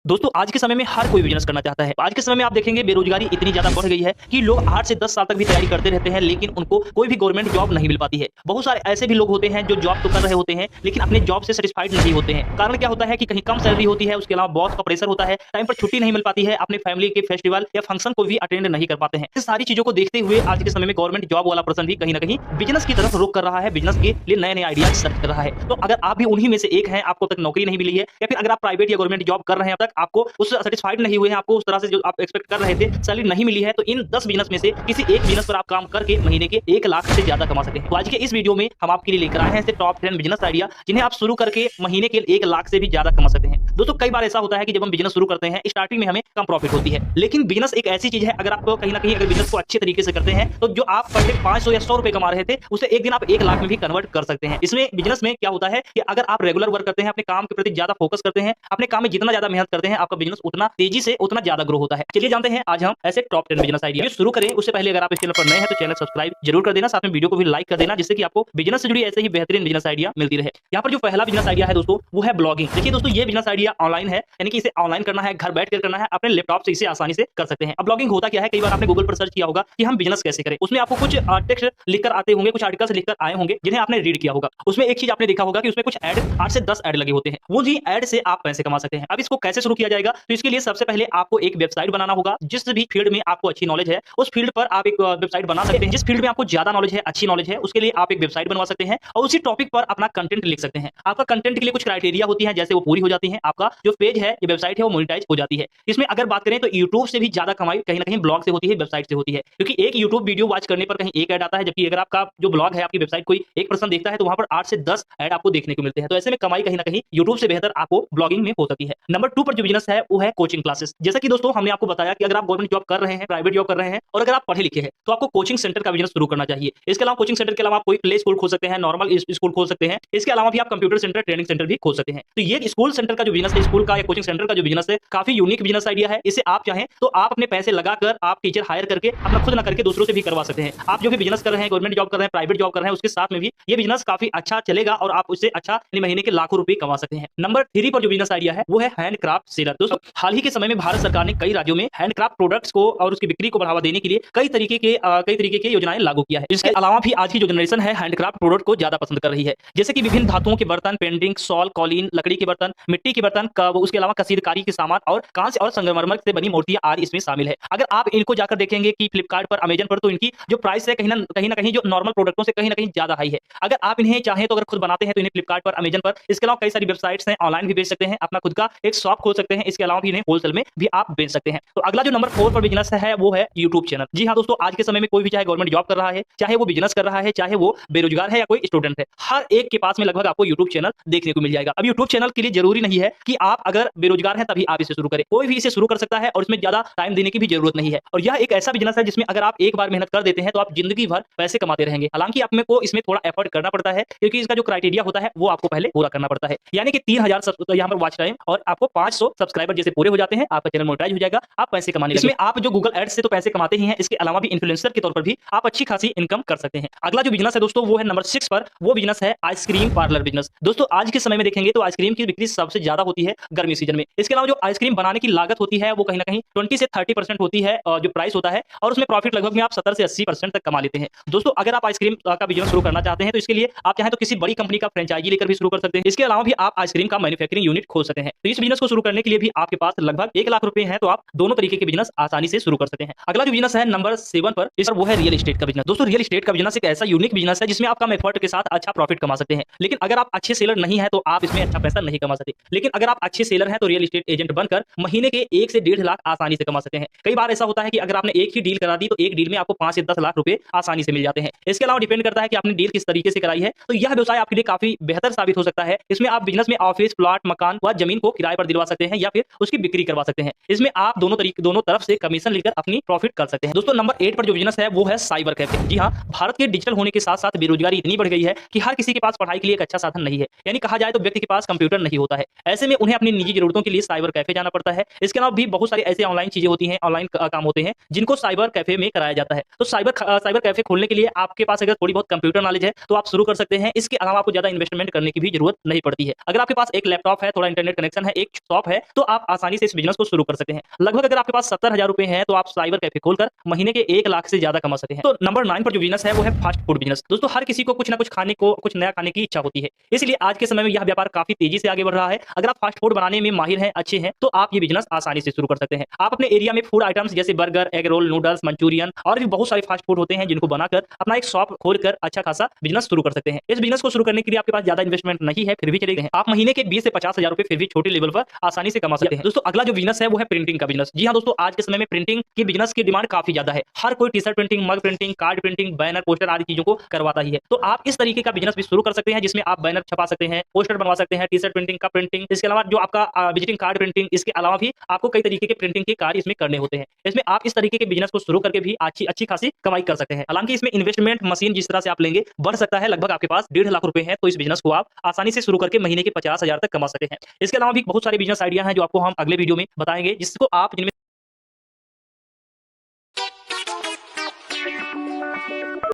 दोस्तों आज के समय में हर कोई बिजनेस करना चाहता है। आज के समय में आप देखेंगे बेरोजगारी इतनी ज्यादा बढ़ गई है कि लोग 8 से 10 साल तक भी तैयारी करते रहते हैं, लेकिन उनको कोई भी गवर्नमेंट जॉब नहीं मिल पाती है। बहुत सारे ऐसे भी लोग होते हैं जो जॉब तो कर रहे होते हैं, लेकिन अपने जॉब से सैटिस्फाइड नहीं होते हैं। कारण क्या होता है कि कहीं कम सैलरी होती है, उसके अलावा बॉस का प्रेशर होता है, टाइम पर छुट्टी नहीं मिल पाती है, अपने फैमिली के फेस्टिवल या फंक्शन को भी अटेंड नहीं कर पाते हैं। इस सारी चीजों को देखते हुए आज के समय में गवर्नमेंट जॉब वाला पर्सन भी कहीं ना कहीं बिजनेस की तरफ रुख कर रहा है, बिजनेस के लिए नए नए आइडियाज सर्च कर रहा है। तो अगर आप भी उन्हीं में से एक हैं, आपको अब तक नौकरी नहीं मिली है, या फिर अगर आप प्राइवेट या गवर्नमेंट जॉब कर रहे हैं, अब तक आपको उस सेटिस्फाइड नहीं हुए हैं, आपको उस तरह से जो आप एक्सपेक्ट कर रहे थे सैलरी नहीं मिली है, तो इन 10 बिजनेस में से किसी एक बिजनेस पर आप काम करके महीने के 1 लाख से ज्यादा कमा सकते हैं। तो आज के इस वीडियो में हम आपके लिए लेकर आए हैं ऐसे टॉप 10 बिजनेस आइडिया जिन्हें आप शुरू करके महीने के 1 लाख से भी ज्यादा कमा सकते हैं। दोस्तों कई बार ऐसा होता है कि जब हम बिजनेस शुरू करते हैं, स्टार्टिंग में हमें कम प्रॉफिट होती है, लेकिन बिजनेस एक ऐसी चीज है, अगर आप कहीं ना कहीं अगर बिजनेस को अच्छे तरीके से करते हैं, तो जो आप पर डे 500 या 100 रुपए कमा रहे थे, उसे एक दिन आप 1 लाख में भी कन्वर्ट कर सकते हैं। इसमें बिजनेस में क्या होता है कि अगर आप रेगुलर वर्क करते हैं, अपने काम के प्रति ज्यादा फोकस करते हैं, अपने काम में जितना ज्यादा मेहनत करते हैं, आपका बिजनेस उतना तेजी से उतना ज्यादा ग्रो होता है। चलिए जानते हैं आज हम ऐसे टॉप 10 बिजनेस आइडिया शुरू करें। उससे पहले अगर आप इस चैनल पर नए हैं तो चैनल सब्सक्राइब जरूर कर देना, साथ में वीडियो को भी लाइक कर देना, जिससे कि आपको बिजनेस से जुड़ी ऐसे ही बेहतरीन बिजनेस आइडिया मिलती रहे। यहाँ पर जो पहला बिजनेस आइडिया है दोस्तों, वो है ब्लॉगिंग। देखिए दोस्तों, ये बिजनेस आइडिया ऑनलाइन है, यानी कि इसे ऑनलाइन करना है, घर बैठकर करना है, अपने लैपटॉप से इसे आसानी से कर सकते हैं। अब ब्लॉगिंग होता क्या है, कई बार आपने गूगल पर सर्च किया होगा कि हम बिजनेस कैसे करें। उसमें आपको कुछ टेक्स्ट लिखकर आते होंगे, कुछ आर्टिकल्स लिखकर आए होंगे जिन्हें आपने रीड किया होगा। उसमें एक चीज आपने देखा होगा कि उसमें कुछ ऐड 8 से 10 ऐड लगे होते हैं, वो जी ऐड से आप पैसे कमा सकते हैं। अब इसको कैसे शुरू किया जाएगा, तो इसके लिए सबसे पहले आपको एक वेबसाइट बनाना होगा। जिस भी फील्ड में आपको अच्छी नॉलेज है, उस फील्ड पर आप एक वेबसाइट बना सकते हैं। जिस फील्ड में आपको ज्यादा नॉलेज है, अच्छी नॉलेज है, उसके लिए आप एक वेबसाइट बनवा सकते हैं और उसी टॉपिक पर अपना कंटेंट लिख सकते हैं। आपका कंटेंट के लिए कुछ क्राइटेरिया होती है, जैसे वो पूरी हो जाती है, आपका जो पेज है, ये वेबसाइट है, वो मोनेटाइज हो जाती है। इसमें अगर बात करें तो यूट्यूब से भी ज्यादा कमाई कहीं ना कहीं ब्लॉग से होती है, वेबसाइट से होती है, क्योंकि एक यूट्यूब वीडियो वॉच करने पर कहीं एक ऐड आता है, जबकि अगर आपका जो ब्लॉग है, आपकी वेबसाइट कोई एक पर्सन देखता है, तो वहां पर 8 से 10 ऐड आपको देखने को मिलते हैं। तो ऐसे में कमाई कहीं ना कहीं यूट्यूब से बेहतर आपको ब्लॉगिंग में हो सकती है। नंबर 2 पर जो बिजनेस है वो है कोचिंग क्लासेस। जैसा कि दोस्तों हमने आपको बताया कि अगर आप गवर्नमेंट जॉब कर रहे हैं, प्राइवेट जॉब कर रहे हैं और अगर आप पढ़े लिखे हैं, तो आपको कोचिंग सेंटर का बिजनेस शुरू करना चाहिए। इसके अलावा कोचिंग सेंटर के अलावा आप कोई प्ले स्कूल खोल सकते हैं, नॉर्मल स्कूल खोल सकते हैं। इसके अलावा भी आप कंप्यूटर सेंटर, ट्रेनिंग सेंटर भी खोल सकते हैं। तो ये स्कूल सेंटर का जो बिजनेस है, स्कूल का या कोचिंग सेंटर का जो बिजनेस है, काफी यूनिक बिजनेस आइडिया है। इसे आप चाहें तो आप अपने पैसे लगाकर आप टीचर हायर करके अपना खुद ना करके दूसरों से भी करवा सकते हैं। आप जो भी बिजनेस कर रहे हैं, गवर्नमेंट जॉब कर रहे हैं, प्राइवेट जॉब कर रहे हैं, उसके साथ में भी ये बिजनेस काफी अच्छा चलेगा और आप उससे अच्छा महीने के लाखों रुपए कमा सकते हैं। नंबर 3 पर जो बिजनेस आइडिया है वो है हैंडक्राफ्ट सेलर। दोस्तों हाल ही के समय में भारत सरकार ने कई राज्यों में हैंडक्राफ्ट प्रोडक्ट्स को और उसकी बिक्री को बढ़ावा देने के लिए कई तरीके के योजनाएं लागू किया है। इसके अलावा भी आज की जो जनरेशन है हैंडक्राफ्ट प्रोडक्ट को ज्यादा पसंद कर रही है, जैसे कि विभिन्न धातुओं के बर्तन, पेंटिंग, सॉल, कॉलिन, लकड़ी के बर्तन, मिट्टी के बर्तन, उसके अलावा कसीदकारी के सामान और कांच और संगमरमर से बनी मूर्तियां आदि इसमें शामिल है। अगर आप इनको जाकर देखेंगे कि फ्लिपकार्ट पर, अमेजन पर, तो इनकी जो प्राइस है कहीं ना कहीं जो नॉर्मल प्रोडक्टों से कहीं ना कहीं ज्यादा हाई है। अगर आप इन्हें चाहें तो अगर खुद बनाते हैं तो इन्हें फ्लिपकार्ट पर, अमेजन पर, इसके अलावा कई सारी वेबसाइट्स हैं, ऑनलाइन भी बेच सकते हैं, अपना खुद का एक शॉप खोल सकते हैं। इसके अलावा भी इन्हें होलसेल में भी आप बेच सकते हैं। तो अगला जो नंबर 4 पर बिजनेस है वो है यूट्यूब चैनल। जी हाँ दोस्तों, आज के समय में कोई भी चाहे गवर्नमेंट जॉब कर रहा है, चाहे वो बिजनेस कर रहा है, चाहे वो बेरोजगार है या कोई स्टूडेंट है, हर एक के पास में लगभग आपको यूट्यूब चैनल देखने को मिल जाएगा। अब यूट्यूब चैनल के लिए जरूरी नहीं है कि आप अगर बेरोजगार हैं तभी आप इसे शुरू करें, कोई भी इसे शुरू कर सकता है और इसमें ज्यादा टाइम देने की भी जरूरत नहीं है। और यह एक ऐसा बिजनेस है जिसमें अगर आप एक बार मेहनत कर देते हैं तो आप जिंदगी भर पैसे कमाते रहेंगे। हालांकि आपको इसमें थोड़ा एफर्ट करना पड़ता है, क्योंकि इसका जो क्राइटेरिया होता है वो आपको पहले पूरा करना पड़ता है। यानी कि 3000 तो यहाँ पर वॉच टाइम और आपको 500 सब्सक्राइबर जैसे पूरे हो जाते हैं, आपका चैनल मोनेटाइज हो जाएगा, आप पैसे कमाने लगेंगे। इसमें आप जो गूगल एड्स से तो पैसे कमाते ही हैं, इसके अलावा भी इन्फ्लुएंसर के तौर पर भी आप अच्छी खासी इनकम कर सकते हैं। अगला जो बिजनेस है दोस्तों वो है नंबर 6 पर, वो बिजनेस है आइसक्रीम पार्लर बिजनेस। दोस्तों आज के समय में देखेंगे तो आइसक्रीम की बिक्री सबसे ज्यादा होती है गर्मी सीजन में। इसके अलावा जो आइसक्रीम बनाने की लागत होती है वो कहीं ना कहीं 20 से 30% होती है जो प्राइस होता है, और उसमें प्रॉफिट लगभग में आप 70 से 80% तक कमा लेते हैं। दोस्तों अगर आप आइसक्रीम का बिजनेस शुरू करना चाहते हैं तो इसके लिए आप चाहें तो किसी बड़ी कंपनी का फ्रेंचाइजी लेकर भी शुरू कर सकते हैं। इसके अलावा भी आप आइसक्रीम का मैन्युफैक्चरिंग यूनिट खोल सकते हैं। तो इस बिजनेस को शुरू करने के लिए भी आपके पास लगभग 1 लाख रुपए हैं, तो आप दोनों तरीके के बिजनेस आसानी से शुरू कर सकते हैं। अगला जो बिजनेस है नंबर 7 पर, इस वो है रियल एस्टेट का बिजनेस। दोस्तों रियल एस्टेट का बिजनेस एक ऐसा यूनिक बिजनेस है जिसमें आप कम एफर्ट के साथ अच्छा प्रॉफिट कमा सकते हैं, लेकिन अगर आप अच्छे सेलर नहीं है तो आप इसमें अच्छा पैसा नहीं कमा सकते। लेकिन अगर आप अच्छे सेलर हैं तो रियल एस्टेट एजेंट बनकर महीने के 1 से 1.5 लाख आसानी से कमा सकते हैं। कई बार ऐसा होता है कि अगर आपने एक ही डील करा दी तो एक डील में आपको 5 से 10 लाख रुपए आसानी से मिल जाते हैं। इसके अलावा डिपेंड करता है कि आपने डील किस तरीके से कराई है, तो यह व्यवसाय आपके लिए काफी बेहतर साबित हो सकता है। इसमें आप बिजनेस में ऑफिस, प्लॉट, मकान व जमीन को किराए पर दिलवा सकते हैं या फिर उसकी बिक्री करवा सकते हैं। इसमें आप दोनों तरफ से कमीशन लेकर अपनी प्रॉफिट कर सकते हैं। दोस्तों नंबर 8 पर जो बिजनेस है वो है साइबर कैफे। जी हाँ, भारत के डिजिटल होने के साथ साथ बेरोजगारी इतनी बढ़ गई है कि हर किसी के पास पढ़ाई के लिए एक अच्छा साधन नहीं है, यानी कहा जाए तो व्यक्ति के पास कंप्यूटर नहीं होता है। ऐसे में उन्हें अपनी निजी जरूरतों के लिए साइबर कैफे जाना पड़ता है। इसके अलावा भी बहुत सारी ऐसी ऑनलाइन चीजें होती हैं, ऑनलाइन काम होते हैं जिनको साइबर कैफे में कराया जाता है। तो साइबर कैफे खोलने के लिए आपके पास अगर थोड़ी बहुत कंप्यूटर नॉलेज है तो आप शुरू कर सकते हैं। इसके अलावा आपको ज्यादा इन्वेस्टमेंट करने की भी जरूरत नहीं पड़ती है। अगर आपके पास एक लैपटॉप है, थोड़ा इंटरनेट कनेक्शन है, एक शॉप है तो आप आसानी से इस बिजनेस को शुरू कर सकते हैं। लगभग अगर आपके पास 70,000 रुपए हैं तो आप साइबर कैफे खोलकर महीने के 1 लाख से ज्यादा कमा सकते हैं। तो नंबर 9 पर जो बिजनेस है वो है फास्ट फूड बिजनेस। दोस्तों हर किसी को कुछ ना कुछ खाने को, कुछ नया खाने की इच्छा होती है, इसलिए आज के समय में यह व्यापार काफी तेजी से आगे बढ़ रहा है। अगर आप फास्ट फूड बनाने में माहिर हैं, अच्छे हैं, तो आप ये बिजनेस आसानी से शुरू कर सकते हैं। आप अपने एरिया में फूड आइटम्स जैसे burger, egg roll, noodles, Manchurian और भी बहुत सारे फास्ट फूड होते हैं जिनको बनाकर अपना एक शॉप खोलकर अच्छा खासा बिजनेस शुरू कर सकते हैं। इस बिजनेस को शुरू करने के लिए आपके पास ज्यादा इन्वेस्टमेंट नहीं है, फिर भी चलेगा। आप महीने के 20 से 50,000 रुपए फिर भी छोटे लेवल पर आसानी से कमा सकते हैं। दोस्तों अगला जो बिजनेस है वो है प्रिंटिंग का बिजनेस। जी हाँ दोस्तों, आज के समय में प्रिंटिंग की बिजनेस की डिमांड काफी ज्यादा है। हर कोई T shirt printing, mug printing, card printing, banner, poster आदि चीजों को करवाता ही है। तो आप इस तरीके का बिजनेस भी शुरू कर सकते हैं जिसमें आप बैनर छपा सकते हैं, पोस्टर बनवा सकते हैं, टी-शर्ट प्रिंटिंग का प्रिंटिंग, इसके अलावा जो आपका विजिटिंग कार्ड प्रिंटिंग, इसके अलावा भी आपको कई तरीके के प्रिंटिंग के कार्य इसमें करने होते हैं। इसमें आप इस तरीके के बिजनेस को शुरू करके भी अच्छी अच्छी खासी कमाई कर सकते हैं। हालांकि इसमें इन्वेस्टमेंट मशीन जिस तरह से आप लेंगे बढ़ सकता है। लगभग आपके पास 1.5 लाख रुपए है तो इस बिजनेस को आप आसानी से शुरू करके महीने के 50,000 तक कमा सकते हैं। इसके अलावा भी बहुत सारे बिजनेस आइडिया हैं जो आपको हम अगले वीडियो में बताएंगे, जिसको आप जिनमें